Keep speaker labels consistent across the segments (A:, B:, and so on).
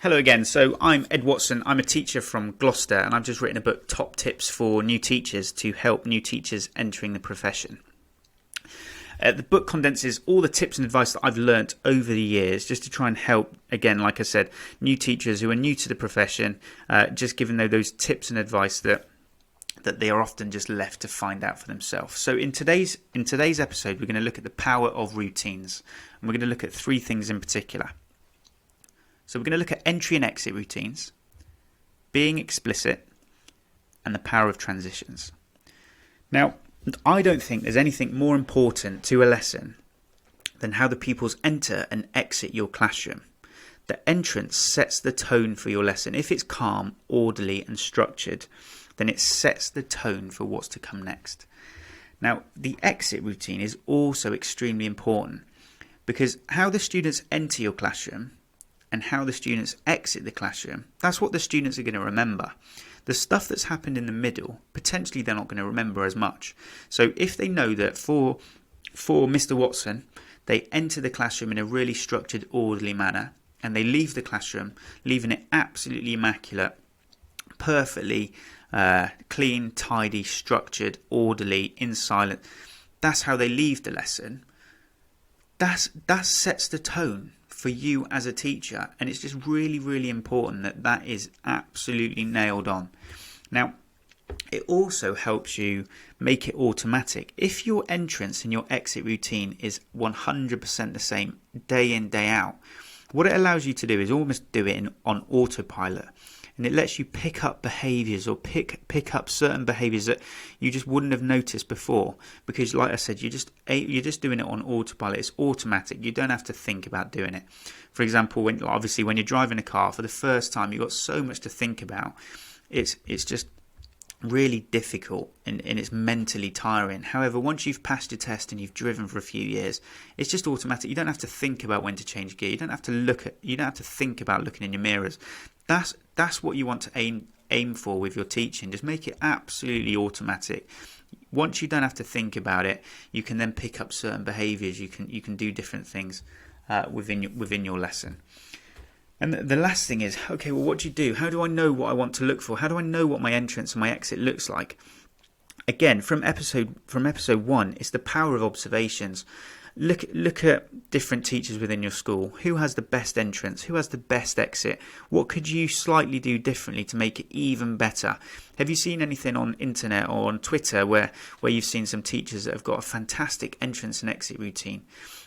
A: Hello again. So I'm Ed Watson. I'm a teacher from Gloucester, and I've just written a book, Top Tips for New Teachers, to help new teachers entering the profession. The book condenses all the tips and advice that I've learnt over the years, just to try and help, again, like I said, new teachers who are new to the profession, just giving them those tips and advice that they are often just left to find out for themselves. So in today's episode, we're going to look at the power of routines, and we're going to look at three things in particular. So we're going to look at entry and exit routines, being explicit, and the power of transitions. Now, I don't think there's anything more important to a lesson than how the pupils enter and exit your classroom. The entrance sets the tone for your lesson. If it's calm, orderly, and structured, then it sets the tone for what's to come next. Now, the exit routine is also extremely important, because how the students enter your classroom and how the students exit the classroom, that's what the students are going to remember. The stuff that's happened in the middle, potentially they're not going to remember as much. So if they know that for Mr. Watson, they enter the classroom in a really structured, orderly manner, and they leave the classroom, leaving it absolutely immaculate, perfectly clean, tidy, structured, orderly, in silence. That's how they leave the lesson. That sets the tone for you as a teacher, and it's just really, really important that is absolutely nailed on. Now, it also helps you make it automatic. If your entrance and your exit routine is 100% the same day in, day out, what it allows you to do is almost do it on autopilot. And it lets you pick up behaviours or pick up certain behaviours that you just wouldn't have noticed before, because, like I said, you're just doing it on autopilot. It's automatic. You don't have to think about doing it. For example, when you're driving a car for the first time, you've got so much to think about. It's just really difficult and it's mentally tiring. However, once you've passed your test and you've driven for a few years, it's just automatic. You don't have to think about when to change gear. You don't have to think about looking in your mirrors. That's what you want to aim for with your teaching. Just make it absolutely automatic. Once you don't have to think about it, you can then pick up certain behaviours. You can do different things within your lesson. And the last thing is, okay, well, what do you do? How do I know what I want to look for? How do I know what my entrance and my exit looks like? Again, from episode 1, it's the power of observations. Look at different teachers within your school. Who has the best entrance? Who has the best exit? What could you slightly do differently to make it even better? Have you seen anything on internet or on Twitter where you've seen some teachers that have got a fantastic entrance and exit routine?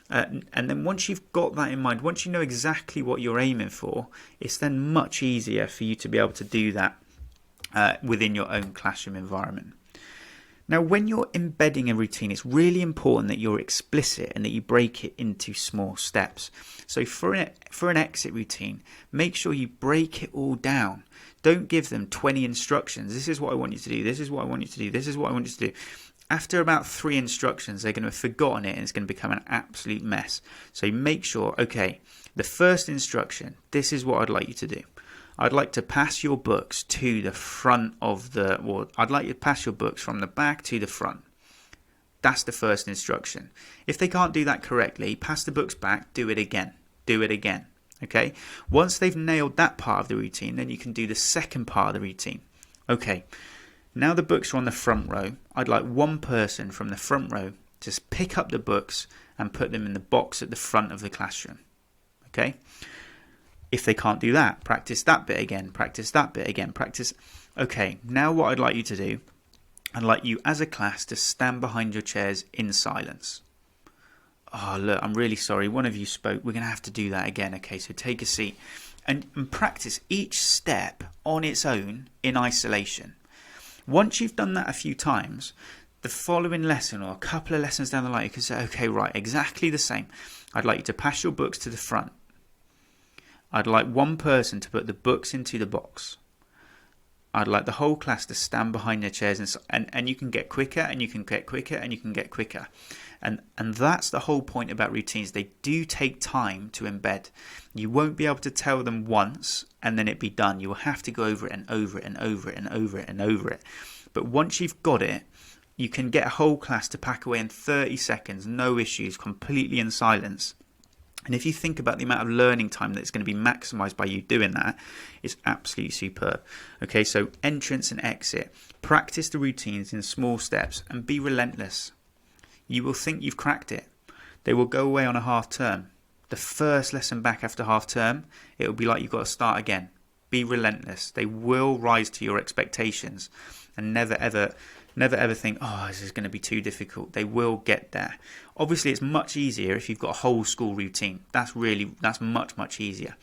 A: And then once you've got that in mind, once you know exactly what you're aiming for, it's then much easier for you to be able to do that within your own classroom environment. Now, when you're embedding a routine, it's really important that you're explicit and that you break it into small steps. So for an exit routine, make sure you break it all down. Don't give them 20 instructions. This is what I want you to do. This is what I want you to do. This is what I want you to do. After about 3 instructions, they're going to have forgotten it and it's going to become an absolute mess. So make sure, okay, the first instruction, this is what I'd like you to do. I'd like to pass your books to the front I'd like you to pass your books from the back to the front. That's the first instruction. If they can't do that correctly, pass the books back, do it again. Do it again. Okay? Once they've nailed that part of the routine, then you can do the second part of the routine. Okay, now the books are on the front row. I'd like one person from the front row to pick up the books and put them in the box at the front of the classroom. Okay? If they can't do that, practice that bit again, practice that bit again, practice. Okay, now what I'd like you to do, I'd like you as a class to stand behind your chairs in silence. Oh, look, I'm really sorry. One of you spoke. We're going to have to do that again. Okay, so take a seat and practice each step on its own in isolation. Once you've done that a few times, the following lesson or a couple of lessons down the line, you can say, okay, right, exactly the same. I'd like you to pass your books to the front. I'd like one person to put the books into the box. I'd like the whole class to stand behind their chairs and you can get quicker and you can get quicker and you can get quicker. And that's the whole point about routines. They do take time to embed. You won't be able to tell them once and then it be done. You will have to go over it and over it and over it and over it and over it. But once you've got it, you can get a whole class to pack away in 30 seconds, no issues, completely in silence. And if you think about the amount of learning time that's going to be maximised by you doing that, it's absolutely superb. Okay, so entrance and exit. Practice the routines in small steps and be relentless. You will think you've cracked it. They will go away on a half term. The first lesson back after half term, it will be like you've got to start again. Be relentless. They will rise to your expectations, and never ever think, oh, this is going to be too difficult. They will get there. Obviously, it's much easier if you've got a whole school routine. That's much easier.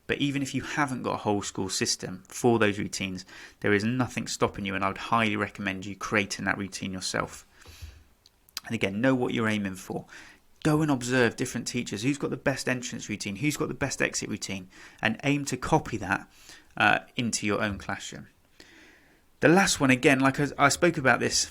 A: But even if you haven't got a whole school system for those routines, there is nothing stopping you, and I would highly recommend you creating that routine yourself. And again, know what you're aiming for. Go and observe different teachers. Who's got the best entrance routine? Who's got the best exit routine? And aim to copy that into your own classroom. The last one, again, like I spoke about this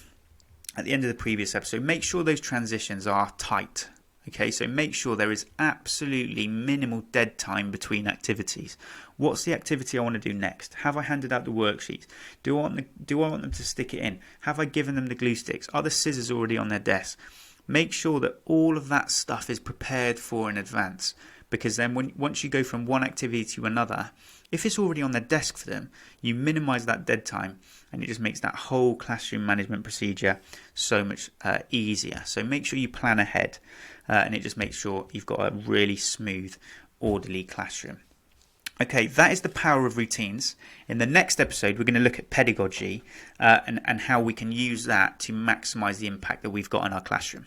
A: at the end of the previous episode, make sure those transitions are tight. Okay, so make sure there is absolutely minimal dead time between activities. What's the activity I want to do next? Have I handed out the worksheets? Do I want them to stick it in? Have I given them the glue sticks? Are the scissors already on their desk? Make sure that all of that stuff is prepared for in advance, because then once you go from one activity to another, if it's already on their desk for them, you minimise that dead time, and it just makes that whole classroom management procedure so much easier. So make sure you plan ahead, and it just makes sure you've got a really smooth, orderly classroom. Okay, that is the power of routines. In the next episode, we're going to look at pedagogy and how we can use that to maximise the impact that we've got on our classroom.